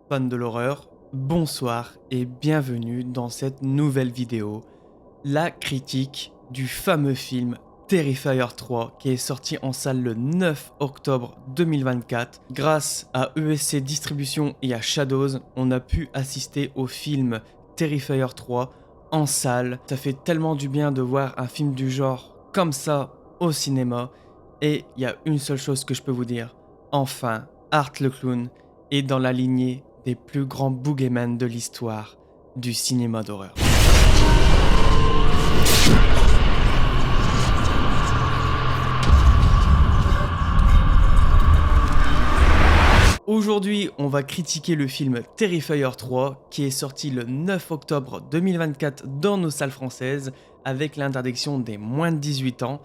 fans de l'horreur, bonsoir et bienvenue dans cette nouvelle vidéo, la critique du fameux film Terrifier 3 qui est sorti en salle le 9 octobre 2024. Grâce à ESC Distribution et à Shadows, on a pu assister au film Terrifier 3 en salle. Ça fait tellement du bien de voir un film du genre comme ça au cinéma. Et il y a une seule chose que je peux vous dire, enfin, Art le Clown est dans la lignée des plus grands boogeymen de l'histoire du cinéma d'horreur. Aujourd'hui, on va critiquer le film Terrifier 3 qui est sorti le 9 octobre 2024 dans nos salles françaises avec l'interdiction des moins de 18 ans.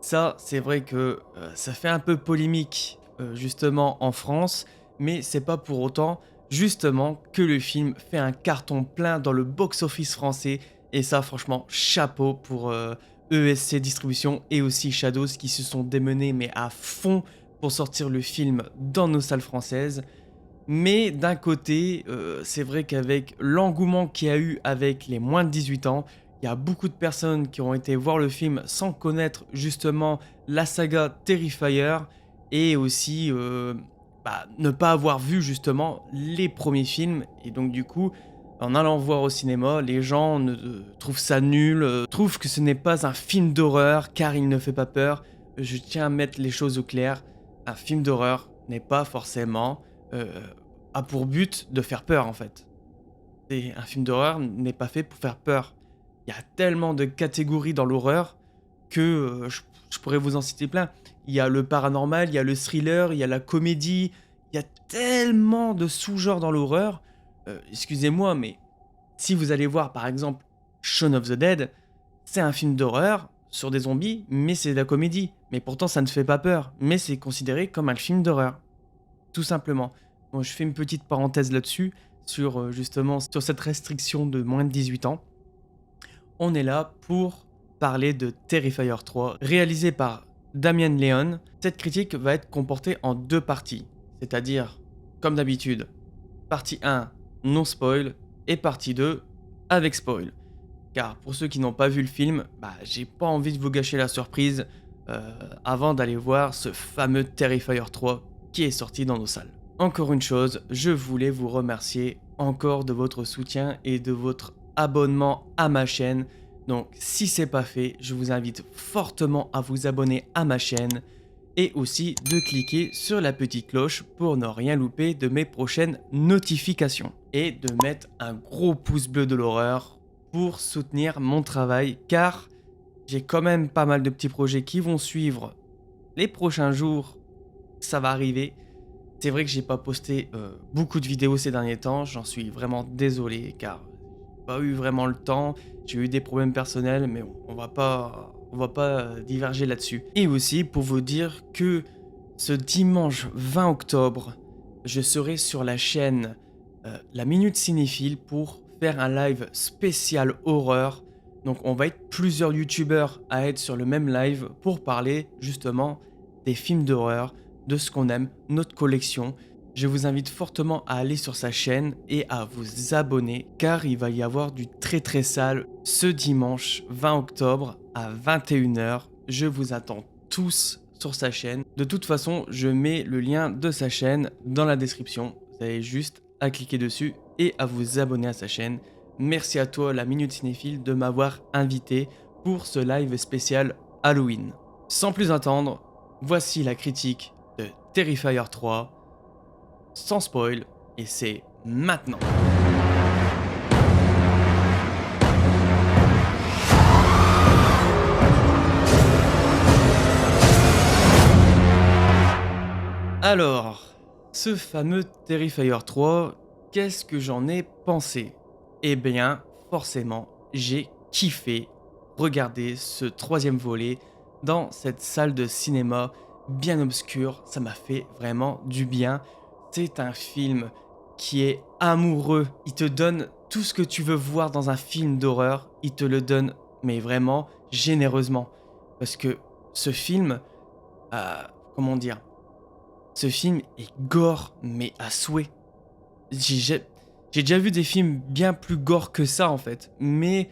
Ça, c'est vrai que ça fait un peu polémique justement en France, mais c'est pas pour autant justement que le film fait un carton plein dans le box-office français. Et ça, franchement, chapeau pour ESC Distribution et aussi Shadows qui se sont démenés mais à fond pour sortir le film dans nos salles françaises. Mais d'un côté, c'est vrai qu'avec l'engouement qu'il y a eu avec les moins de 18 ans, il y a beaucoup de personnes qui ont été voir le film sans connaître justement la saga Terrifier et aussi ne pas avoir vu justement les premiers films. Et donc du coup, en allant voir au cinéma, les gens trouvent ça nul, trouvent que ce n'est pas un film d'horreur car il ne fait pas peur. Je tiens à mettre les choses au clair, un film d'horreur n'est pas forcément a pour but de faire peur en fait. Et un film d'horreur n'est pas fait pour faire peur. Il y a tellement de catégories dans l'horreur que je pourrais vous en citer plein. Il y a le paranormal, il y a le thriller, il y a la comédie, il y a tellement de sous-genres dans l'horreur. Excusez-moi, mais si vous allez voir par exemple Shaun of the Dead, c'est un film d'horreur sur des zombies, mais c'est de la comédie. Mais pourtant ça ne fait pas peur, mais c'est considéré comme un film d'horreur. Tout simplement. Bon, je fais une petite parenthèse là-dessus, sur justement sur cette restriction de moins de 18 ans. On est là pour parler de Terrifier 3, réalisé par Damien Leone. Cette critique va être comportée en deux parties, c'est-à-dire, comme d'habitude, partie 1, non spoil, et partie 2, avec spoil. Car pour ceux qui n'ont pas vu le film, j'ai pas envie de vous gâcher la surprise avant d'aller voir ce fameux Terrifier 3 qui est sorti dans nos salles. Encore une chose, je voulais vous remercier encore de votre soutien et de votre abonnement à ma chaîne. Donc si c'est pas fait, je vous invite fortement à vous abonner à ma chaîne et aussi de cliquer sur la petite cloche pour ne rien louper de mes prochaines notifications. Et de mettre un gros pouce bleu de l'horreur pour soutenir mon travail car j'ai quand même pas mal de petits projets qui vont suivre les prochains jours. Ça va arriver. C'est vrai que j'ai pas posté beaucoup de vidéos ces derniers temps, j'en suis vraiment désolé car j'ai pas eu vraiment le temps, j'ai eu des problèmes personnels mais bon, on va pas diverger là-dessus. Et aussi pour vous dire que ce dimanche 20 octobre, je serai sur la chaîne La Minute Cinéphile pour faire un live spécial horreur. Donc on va être plusieurs youtubeurs à être sur le même live pour parler justement des films d'horreur, de ce qu'on aime, notre collection. Je vous invite fortement à aller sur sa chaîne et à vous abonner car il va y avoir du très très sale ce dimanche 20 octobre à 21h. Je vous attends tous sur sa chaîne. De toute façon, je mets le lien de sa chaîne dans la description. Vous avez juste à cliquer dessus et à vous abonner à sa chaîne. Merci à toi, la Minute Cinéphile, de m'avoir invité pour ce live spécial Halloween. Sans plus attendre, voici la critique de Terrifier 3, sans spoil, et c'est maintenant. Alors, ce fameux Terrifier 3, qu'est-ce que j'en ai pensé? Eh bien, forcément, j'ai kiffé regarder ce troisième volet dans cette salle de cinéma bien obscure. Ça m'a fait vraiment du bien. C'est un film qui est amoureux. Il te donne tout ce que tu veux voir dans un film d'horreur. Il te le donne, mais vraiment généreusement. Parce que ce film, comment dire, ce film est gore, mais à souhait. j'ai j'ai déjà vu des films bien plus gore que ça en fait, mais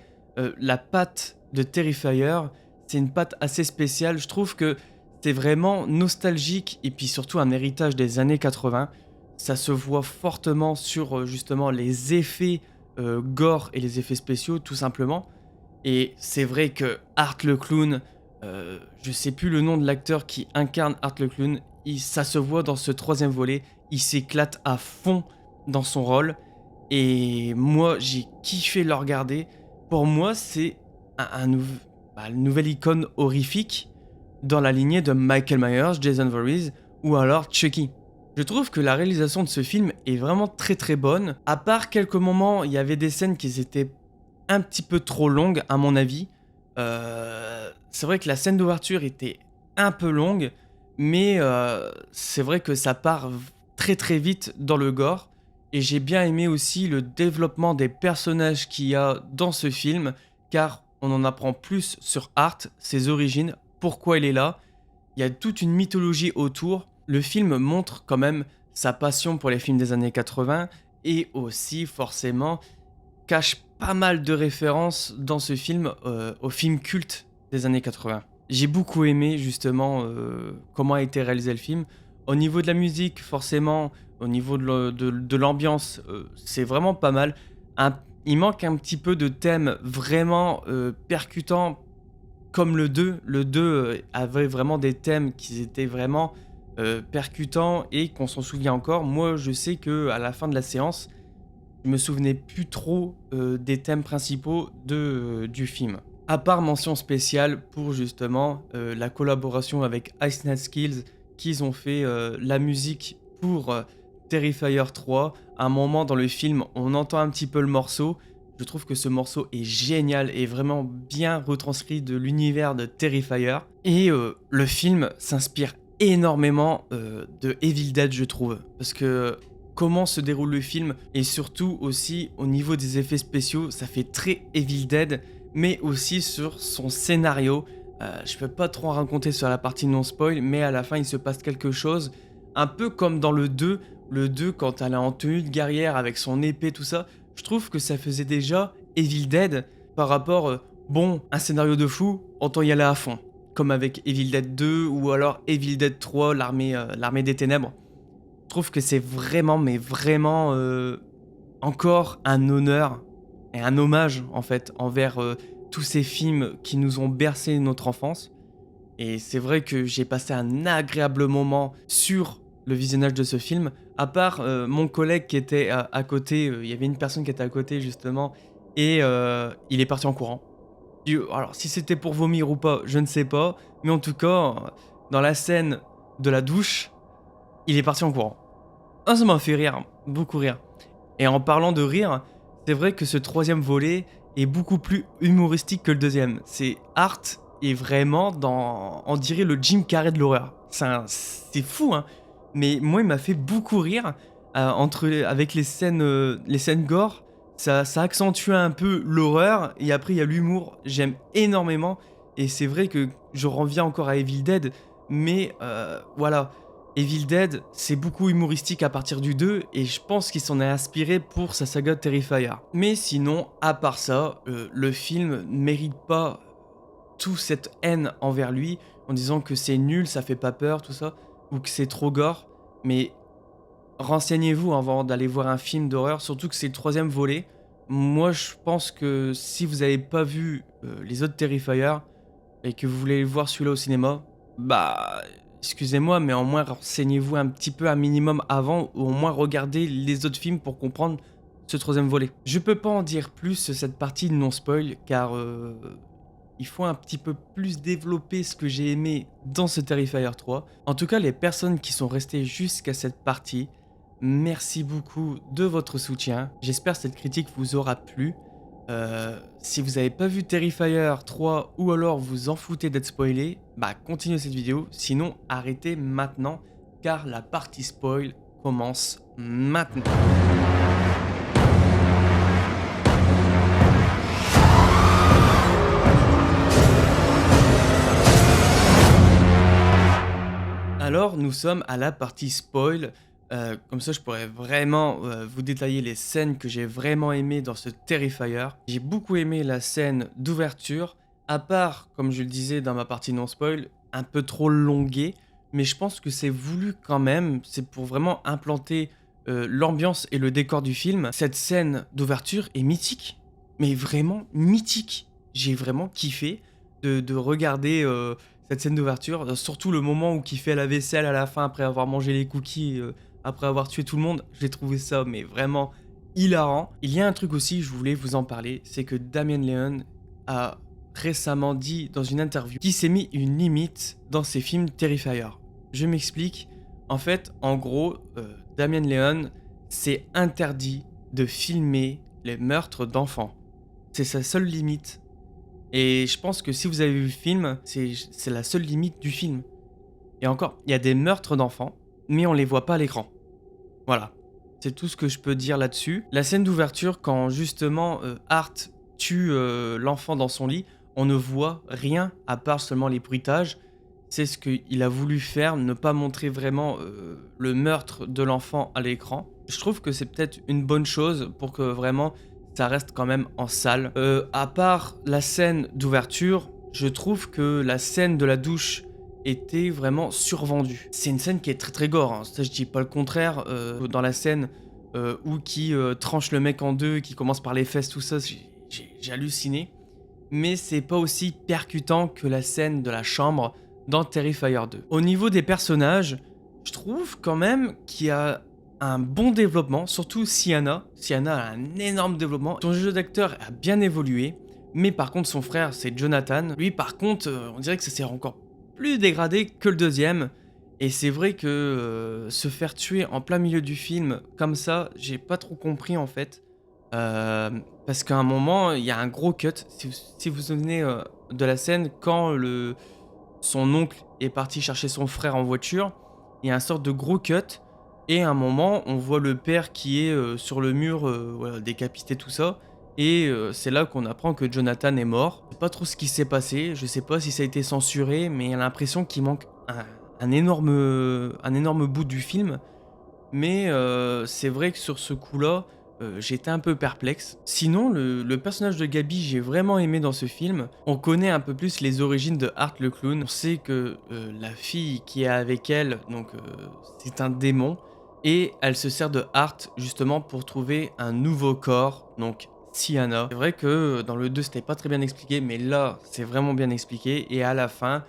la patte de Terrifier, c'est une patte assez spéciale. Je trouve que c'est vraiment nostalgique et puis surtout un héritage des années 80. Ça se voit fortement sur justement les effets gore et les effets spéciaux tout simplement. Et c'est vrai que Art le clown, je sais plus le nom de l'acteur qui incarne Art le clown, ça se voit dans ce troisième volet, il s'éclate à fond dans son rôle. Et moi, j'ai kiffé le regarder. Pour moi, c'est une nouvelle icône horrifique dans la lignée de Michael Myers, Jason Voorhees ou alors Chucky. Je trouve que la réalisation de ce film est vraiment très très bonne. À part quelques moments, il y avait des scènes qui étaient un petit peu trop longues à mon avis. C'est vrai que la scène d'ouverture était un peu longue, mais c'est vrai que ça part très très vite dans le gore. Et j'ai bien aimé aussi le développement des personnages qu'il y a dans ce film, car on en apprend plus sur Art, ses origines, pourquoi il est là. Il y a toute une mythologie autour. Le film montre quand même sa passion pour les films des années 80 et aussi forcément cache pas mal de références dans ce film aux films cultes des années 80. J'ai beaucoup aimé justement comment a été réalisé le film. Au niveau de la musique, forcément, au niveau de l'ambiance, c'est vraiment pas mal. Il manque un petit peu de thèmes vraiment percutants comme le 2. Le 2 avait vraiment des thèmes qui étaient vraiment percutants et qu'on s'en souvient encore. Moi, je sais que à la fin de la séance, je me souvenais plus trop des thèmes principaux du film. À part mention spéciale pour justement la collaboration avec Ice Nine Skills, qu'ils ont fait la musique pour Terrifier 3. À un moment dans le film, on entend un petit peu le morceau. Je trouve que ce morceau est génial et vraiment bien retranscrit de l'univers de Terrifier. Et le film s'inspire énormément de Evil Dead, je trouve. Parce que comment se déroule le film et surtout aussi au niveau des effets spéciaux, ça fait très Evil Dead, mais aussi sur son scénario. Je peux pas trop en raconter sur la partie non spoil, mais à la fin il se passe quelque chose, un peu comme dans le 2. Le 2, quand elle est en tenue de guerrière avec son épée, tout ça, je trouve que ça faisait déjà Evil Dead par rapport, bon, un scénario de fou, autant y aller à fond. Comme avec Evil Dead 2 ou alors Evil Dead 3, l'armée des ténèbres. Je trouve que c'est vraiment, mais vraiment encore un honneur et un hommage en fait envers tous ces films qui nous ont bercé notre enfance. Et c'est vrai que j'ai passé un agréable moment sur le visionnage de ce film. À part mon collègue qui était à côté, il y avait une personne qui était à côté justement, et il est parti en courant. Alors si c'était pour vomir ou pas, je ne sais pas, mais en tout cas, dans la scène de la douche, il est parti en courant. Ah, ça m'a fait rire, beaucoup rire. Et en parlant de rire, c'est vrai que ce troisième volet est beaucoup plus humoristique que le deuxième. C'est Art est vraiment dans, on dirait le Jim Carrey de l'horreur. C'est fou, hein. Mais moi, il m'a fait beaucoup rire avec les scènes gore. Ça accentue un peu l'horreur et après il y a l'humour. J'aime énormément et c'est vrai que je reviens encore à Evil Dead, mais voilà. Evil Dead, c'est beaucoup humoristique à partir du 2 et je pense qu'il s'en est inspiré pour sa saga Terrifier. Mais sinon, à part ça, le film ne mérite pas toute cette haine envers lui en disant que c'est nul, ça fait pas peur, tout ça, ou que c'est trop gore. Mais renseignez-vous avant d'aller voir un film d'horreur, surtout que c'est le troisième volet. Moi, je pense que si vous n'avez pas vu les autres Terrifier et que vous voulez voir celui-là au cinéma, bah excusez-moi, mais au moins renseignez-vous un petit peu un minimum avant, ou au moins regardez les autres films pour comprendre ce troisième volet. Je peux pas en dire plus sur cette partie de non-spoil, car il faut un petit peu plus développer ce que j'ai aimé dans ce Terrifier 3. En tout cas, les personnes qui sont restées jusqu'à cette partie, merci beaucoup de votre soutien. J'espère que cette critique vous aura plu. Si vous n'avez pas vu Terrifier 3 ou alors vous en foutez d'être spoilé, bah continuez cette vidéo, sinon arrêtez maintenant car la partie spoil commence maintenant. Alors nous sommes à la partie spoil. Comme ça je pourrais vraiment, vous détailler les scènes que j'ai vraiment aimées dans ce Terrifier. J'ai beaucoup aimé la scène d'ouverture, à part, comme je le disais dans ma partie non spoil, un peu trop longuée, mais je pense que c'est voulu quand même, c'est pour vraiment implanter, l'ambiance et le décor du film. Cette scène d'ouverture est mythique, mais vraiment mythique. J'ai vraiment kiffé de regarder, cette scène d'ouverture, surtout le moment où il fait la vaisselle à la fin après avoir mangé les cookies, après avoir tué tout le monde. J'ai trouvé ça mais vraiment hilarant. Il y a un truc aussi, je voulais vous en parler, c'est que Damien Leone a récemment dit dans une interview qu'il s'est mis une limite dans ses films Terrifier. Je m'explique. En fait, en gros, Damien Leone s'est interdit de filmer les meurtres d'enfants. C'est sa seule limite. Et je pense que si vous avez vu le film, c'est la seule limite du film. Et encore, il y a des meurtres d'enfants, mais on les voit pas à l'écran. Voilà. C'est tout ce que je peux dire là-dessus. La scène d'ouverture, quand justement Art tue l'enfant dans son lit, on ne voit rien à part seulement les bruitages. C'est ce qu'il a voulu faire, ne pas montrer vraiment le meurtre de l'enfant à l'écran. Je trouve que c'est peut-être une bonne chose pour que vraiment ça reste quand même en salle. À part la scène d'ouverture, je trouve que la scène de la douche était vraiment survendue. C'est une scène qui est très très gore, hein. Ça je dis pas le contraire. Dans la scène où qui tranche le mec en deux, qui commence par les fesses, tout ça, j'ai halluciné. Mais c'est pas aussi percutant que la scène de la chambre dans Terrifier 2. Au niveau des personnages, je trouve quand même qu'il y a un bon développement, surtout Sienna. Sienna a un énorme développement. Son jeu d'acteur a bien évolué, mais par contre son frère c'est Jonathan. Lui par contre, on dirait que ça s'est encore plus dégradé que le deuxième. Et c'est vrai que se faire tuer en plein milieu du film comme ça, j'ai pas trop compris en fait. Parce qu'à un moment, il y a un gros cut. Si vous vous souvenez de la scène quand son oncle est parti chercher son frère en voiture, il y a un sorte de gros cut. Et à un moment, on voit le père qui est sur le mur, voilà, décapité, tout ça. Et c'est là qu'on apprend que Jonathan est mort. Je sais pas trop ce qui s'est passé. Je sais pas si ça a été censuré, mais il y a l'impression qu'il manque un énorme bout du film. Mais c'est vrai que sur ce coup-là, j'étais un peu perplexe. Sinon, le personnage de Gabi, j'ai vraiment aimé dans ce film. On connaît un peu plus les origines de Art le clown. On sait que la fille qui est avec elle, donc c'est un démon. Et elle se sert de Art justement pour trouver un nouveau corps, donc Sienna. C'est vrai que dans le 2 c'était pas très bien expliqué, mais là c'est vraiment bien expliqué. Et à la fin,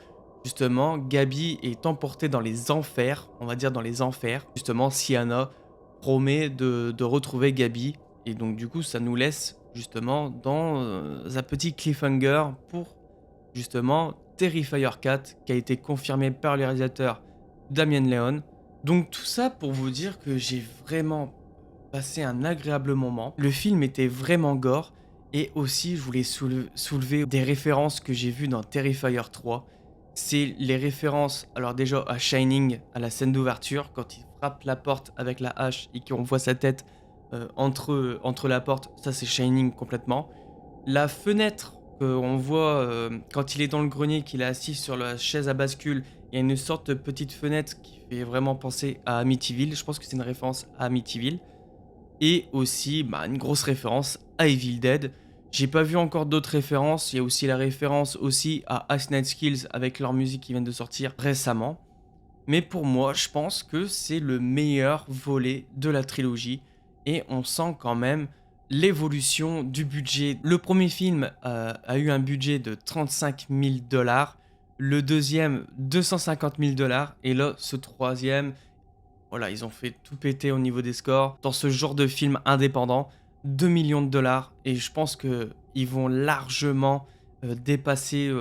justement, Gabi est emportée dans les enfers, on va dire dans les enfers. Justement, Sienna promet de retrouver Gabi. Et donc, du coup, ça nous laisse justement dans un petit cliffhanger pour justement Terrifier 4 qui a été confirmé par le réalisateur Damien Leone. Donc, tout ça pour vous dire que j'ai vraiment passé un agréable moment. Le film était vraiment gore. Et aussi, je voulais soulever des références que j'ai vues dans Terrifier 3. C'est les références, alors déjà à Shining, à la scène d'ouverture, quand il frappe la porte avec la hache et qu'on voit sa tête entre la porte, ça c'est Shining complètement. La fenêtre qu'on voit quand il est dans le grenier, qu'il est assis sur la chaise à bascule, il y a une sorte de petite fenêtre qui fait vraiment penser à Amityville. Je pense que c'est une référence à Amityville. Et aussi une grosse référence à Evil Dead. J'ai pas vu encore d'autres références. Il y a aussi la référence aussi à Ice Night Skills avec leur musique qui vient de sortir récemment. Mais pour moi, je pense que c'est le meilleur volet de la trilogie. Et on sent quand même l'évolution du budget. Le premier film a eu un budget de 35 000 $. Le deuxième, 250 000 $. Et là, ce troisième, voilà, ils ont fait tout péter au niveau des scores. Dans ce genre de film indépendant, 2 millions de dollars. Et je pense qu'ils vont largement dépasser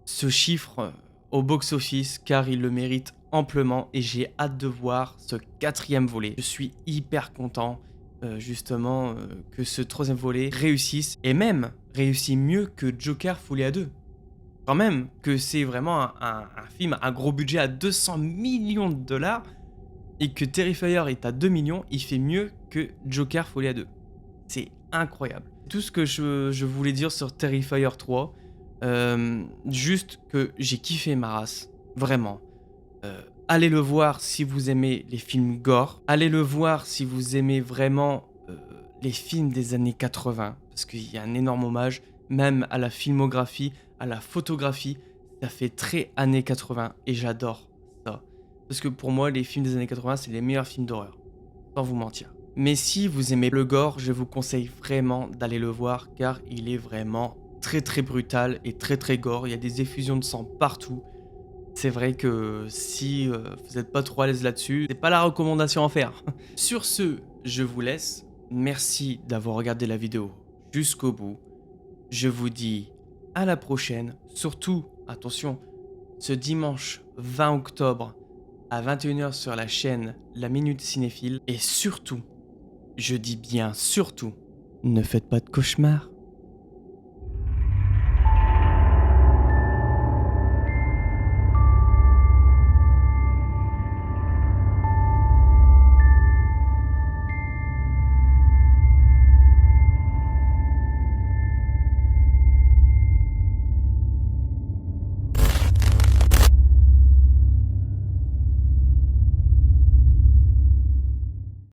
ce chiffre au box-office car ils le méritent amplement. Et j'ai hâte de voir ce quatrième volet. Je suis hyper content justement que ce troisième volet réussisse. Et même réussit mieux que Joker Folie à 2. Quand même que c'est vraiment un film à gros budget à 200 millions de dollars. Et que Terrifier est à 2 millions, il fait mieux que Joker Folie à 2. C'est incroyable. Tout ce que je voulais dire sur Terrifier 3, juste que j'ai kiffé ma race, vraiment. allez le voir si vous aimez les films gore. Allez le voir si vous aimez vraiment les films des années 80. Parce qu'il y a un énorme hommage, même à la filmographie, à la photographie. Ça fait très années 80 et j'adore ça. Parce que pour moi, les films des années 80, c'est les meilleurs films d'horreur. Sans vous mentir. Mais si vous aimez le gore, je vous conseille vraiment d'aller le voir car il est vraiment très très brutal et très très gore. Il y a des effusions de sang partout. C'est vrai que si vous n'êtes pas trop à l'aise là-dessus, c'est pas la recommandation à faire. Sur ce, je vous laisse. Merci d'avoir regardé la vidéo jusqu'au bout. Je vous dis à la prochaine. Surtout, attention, ce dimanche 20 octobre à 21h sur la chaîne La Minute Cinéphile. Et surtout, je dis bien surtout, ne faites pas de cauchemars.